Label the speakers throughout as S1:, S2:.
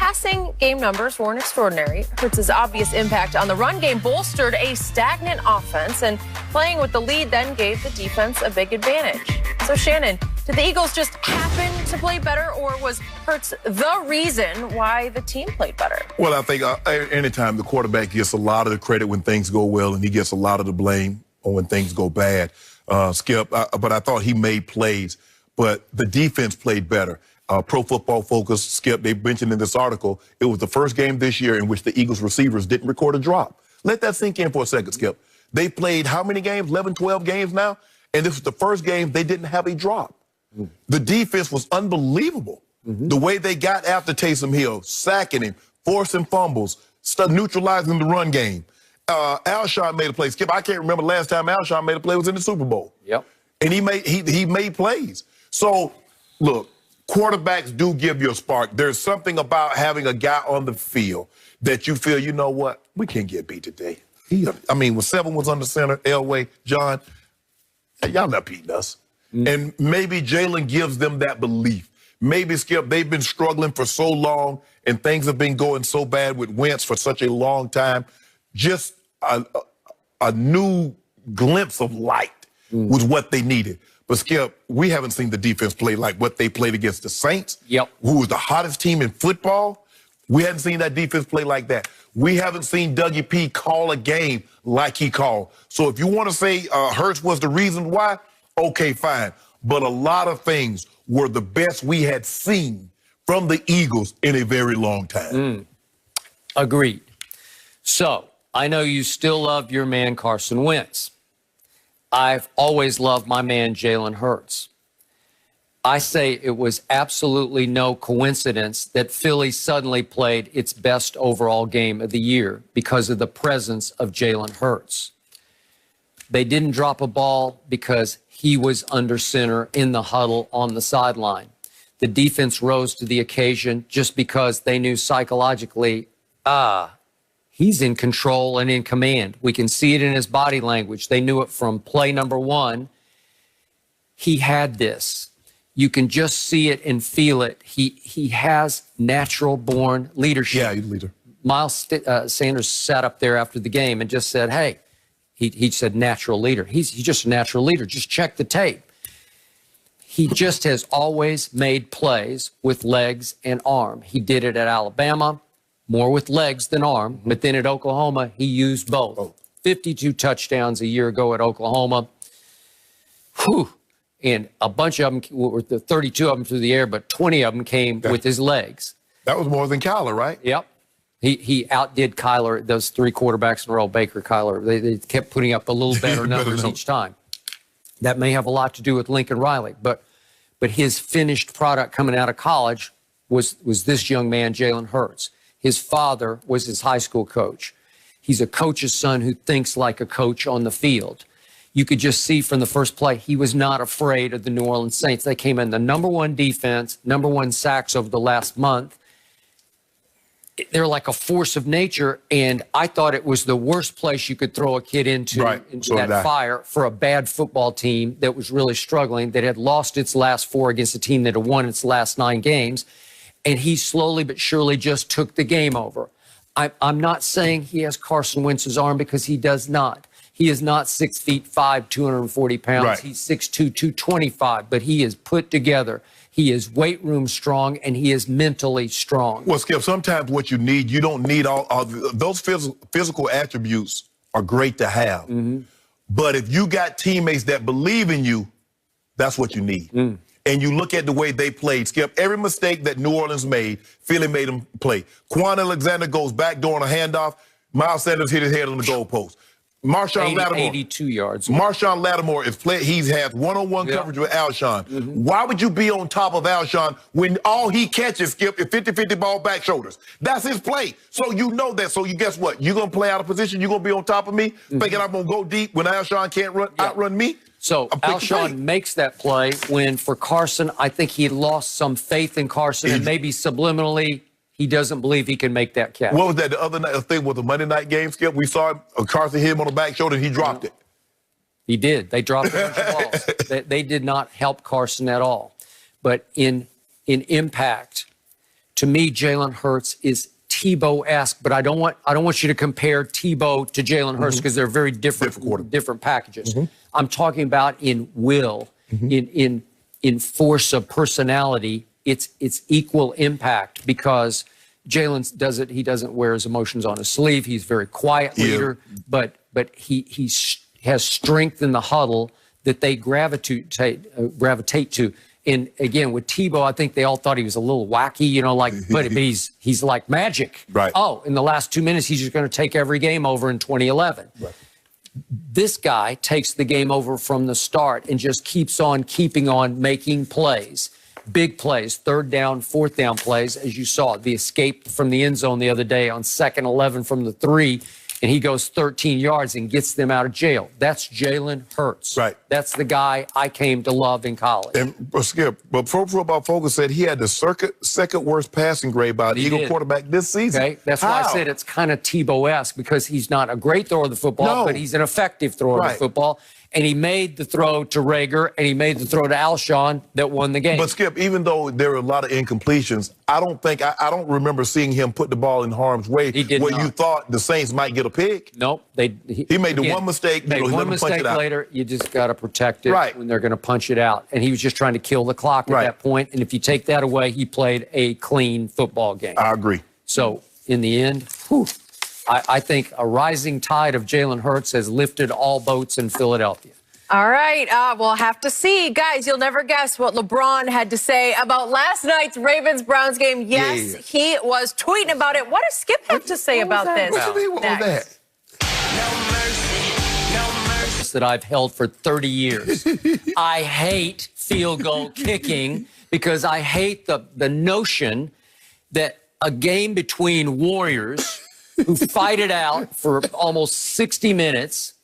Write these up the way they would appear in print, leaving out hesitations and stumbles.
S1: passing game numbers weren't extraordinary. Hurts' obvious impact on the run game bolstered a stagnant offense, and playing with the lead then gave the defense a big advantage. So, Shannon, did the Eagles just happen to play better, or was Hurts the reason why the team played better?
S2: Well, I think anytime the quarterback gets a lot of the credit when things go well, and he gets a lot of the blame when things go bad. Skip, but I thought he made plays, but the defense played better. Pro Football Focus, Skip, they mentioned in this article, it was the first game this year in which the Eagles receivers didn't record a drop. Let that sink in for a second, Skip. They played how many games? 11, 12 games now? And this was the first game they didn't have a drop. The defense was unbelievable. The way they got after Taysom Hill, sacking him, forcing fumbles, neutralizing the run game. Alshon made a play. Skip, I can't remember the last time Alshon made a play was in the Super Bowl.
S3: Yep.
S2: And he made plays. So, look, quarterbacks do give you a spark. There's something about having a guy on the field that you feel, you know what, we can't get beat today. When 7 was under center, Elway, John, y'all not beating us. And maybe Jalen gives them that belief. Maybe, Skip, they've been struggling for so long and things have been going so bad with Wentz for such a long time. Just a new glimpse of light was what they needed. But, Skip, we haven't seen the defense play like what they played against the Saints, who was the hottest team in football. We hadn't seen that defense play like that. We haven't seen Dougie P call a game like he called. So if you want to say Hurts was the reason why, okay, fine. But a lot of things were the best we had seen from the Eagles in a very long time.
S3: Agreed. So, I know you still love your man Carson Wentz. I've always loved my man Jalen Hurts. I say it was absolutely no coincidence that Philly suddenly played its best overall game of the year because of the presence of Jalen Hurts. They didn't drop a ball because he was under center in the huddle on the sideline. The defense rose to the occasion just because they knew psychologically, he's in control and in command. We can see it in his body language. They knew it from play number 1. He had this. You can just see it and feel it. He has natural-born leadership.
S2: Yeah, he's a leader.
S3: Miles Sanders sat up there after the game and just said, hey, he said natural leader. He's just a natural leader. Just check the tape. He just has always made plays with legs and arm. He did it at Alabama, more with legs than arm. But then at Oklahoma, he used both. 52 touchdowns a year ago at Oklahoma. Whew. And a bunch of them, 32 of them through the air, but 20 of them came with his legs.
S2: That was more than Kyler, right?
S3: Yep. He outdid Kyler, those 3 quarterbacks in a row, Baker, Kyler. They kept putting up a little better numbers each time. That may have a lot to do with Lincoln Riley, but his finished product coming out of college was this young man, Jalen Hurts. His father was his high school coach. He's a coach's son who thinks like a coach on the field. You could just see from the first play, he was not afraid of the New Orleans Saints. They came in the #1 defense, #1 sacks over the last month. They're like a force of nature, and I thought it was the worst place you could throw a kid into that fire for a bad football team that was really struggling, that had lost its last 4 against a team that had won its last 9 games, and he slowly but surely just took the game over. I'm not saying he has Carson Wentz's arm, because he does not. He is not 6'5", 240 pounds.
S2: Right.
S3: He's 6'2", 225, but he is put together. He is weight room strong, and he is mentally strong.
S2: Well, Skip, sometimes what you need, you don't need all those physical attributes are great to have. But if you got teammates that believe in you, that's what you need. And you look at the way they played, Skip, every mistake that New Orleans made, Philly made them play. Quan Alexander goes back during a handoff. Miles Sanders hit his head on the goalpost. Marshawn Lattimore.
S3: 82 yards.
S2: Marshawn Lattimore is he has one-on-one coverage with Alshon. Why would you be on top of Alshon when all he catches, Skip, is 50-50 ball back shoulders? That's his play. So you know that. So you guess what? You're going to play out of position. You're going to be on top of me, thinking I'm going to go deep when Alshon can't outrun me?
S3: So Alshon makes that play when, for Carson, I think he lost some faith in Carson, and maybe subliminally he doesn't believe he can make that catch.
S2: What was that? The other night, I think, was the Monday night game, Skip. We saw Carson hit him on the back shoulder, and he dropped it.
S3: He did. They dropped a bunch of balls. They did not help Carson at all. But in impact, To me, Jalen Hurts is Tebow-esque, but I don't want you to compare Tebow to Jalen Hurts because they're very different packages. I'm talking about in will, in force of personality. It's equal impact because Jalen does it. He doesn't wear his emotions on his sleeve. He's a very quiet leader, but he has strength in the huddle that they gravitate to. And again, with Tebow, I think they all thought he was a little wacky, you know, like, but he's like magic.
S2: Right.
S3: Oh, in the last 2 minutes, he's just going to take every game over in 2011. Right. This guy takes the game over from the start and just keeps on keeping on making plays. Big plays, 3rd down, 4th down plays, as you saw. The escape from the end zone the other day on 2nd 11 from the 3, and he goes 13 yards and gets them out of jail. That's Jalen Hurts.
S2: Right.
S3: That's the guy I came to love in college.
S2: And Skip, but Pro Football Focus said he had the second worst passing grade by an Eagle quarterback this season.
S3: Okay, that's why I said it's kind of Tebow-esque because he's not a great thrower of the football, but he's an effective thrower of the football. And he made the throw to Rager, and he made the throw to Alshon that won the game.
S2: But Skip, even though there were a lot of incompletions, I don't remember seeing him put the ball in harm's way.
S3: He did not.
S2: You thought the Saints might get a pick.
S3: Nope.
S2: He made the one mistake.
S3: Made one mistake later. You just got to protect it when they're going to punch it out. And he was just trying to kill the clock at that point. And if you take that away, he played a clean football game.
S2: I agree.
S3: So in the end, I think a rising tide of Jalen Hurts has lifted all boats in Philadelphia.
S1: All right, we'll have to see. Guys, you'll never guess what LeBron had to say about last night's Ravens-Browns game. Yes, he was tweeting about it. What does Skip have to say about this?
S2: What do you mean with all that?
S3: That I've held for 30 years. I hate field goal kicking because I hate the notion that a game between warriors who fight it out for almost 60 minutes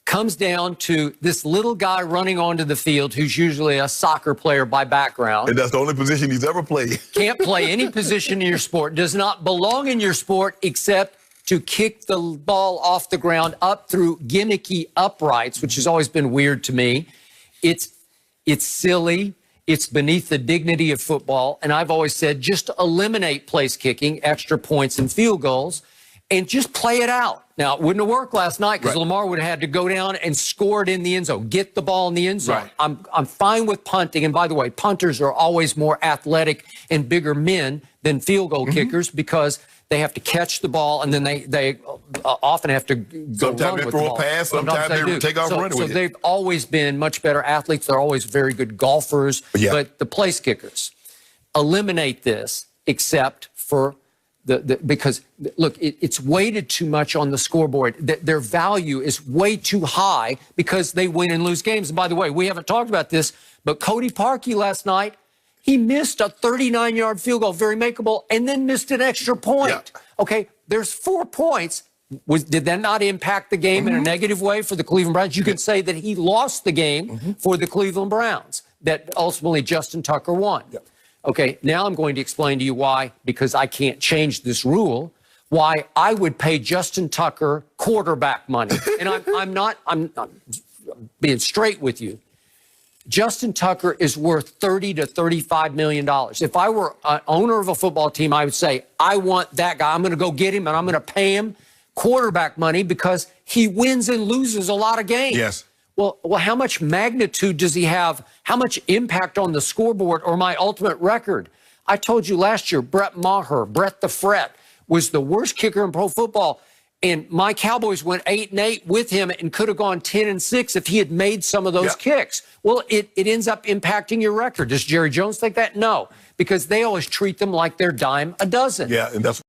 S3: comes down to this little guy running onto the field who's usually a soccer player by background.
S2: And that's the only position he's ever played.
S3: Can't play any position in your sport, does not belong in your sport except to kick the ball off the ground up through gimmicky uprights, which has always been weird to me. It's silly. It's beneath the dignity of football. And I've always said just eliminate place kicking, extra points and field goals, and just play it out. Now, it wouldn't have worked last night because Lamar would have had to go down and score it in the end zone, get the ball in the end zone. I'm fine with punting. And by the way, punters are always more athletic and bigger men than field goal kickers because they have to catch the ball and then they often have to go run with the ball. Sometimes they throw a pass,
S2: sometimes they take off running with it.
S3: So they've always been much better athletes. They're always very good golfers. But the place kickers, eliminate this except for because, look, it's weighted too much on the scoreboard. Their value is way too high because they win and lose games. And by the way, we haven't talked about this, but Cody Parkey last night, he missed a 39-yard field goal, very makeable, and then missed an extra point. Okay, there's 4 points. Did that not impact the game in a negative way for the Cleveland Browns? You can say that he lost the game for the Cleveland Browns, that ultimately Justin Tucker won. Okay, now I'm going to explain to you why, because I can't change this rule, why I would pay Justin Tucker quarterback money. And I'm being straight with you. Justin Tucker is worth $30 to $35 million. If I were an owner of a football team, I would say, I want that guy. I'm going to go get him, and I'm going to pay him quarterback money because he wins and loses a lot of games.
S2: Yes.
S3: Well, how much magnitude does he have? How much impact on the scoreboard or my ultimate record? I told you last year, Brett Maher, Brett the Fret, was the worst kicker in pro football. And my Cowboys went 8-8 with him and could have gone 10-6 if he had made some of those kicks. Well, it ends up impacting your record. Does Jerry Jones think that? No, because they always treat them like they're dime a dozen.
S2: Yeah, and that's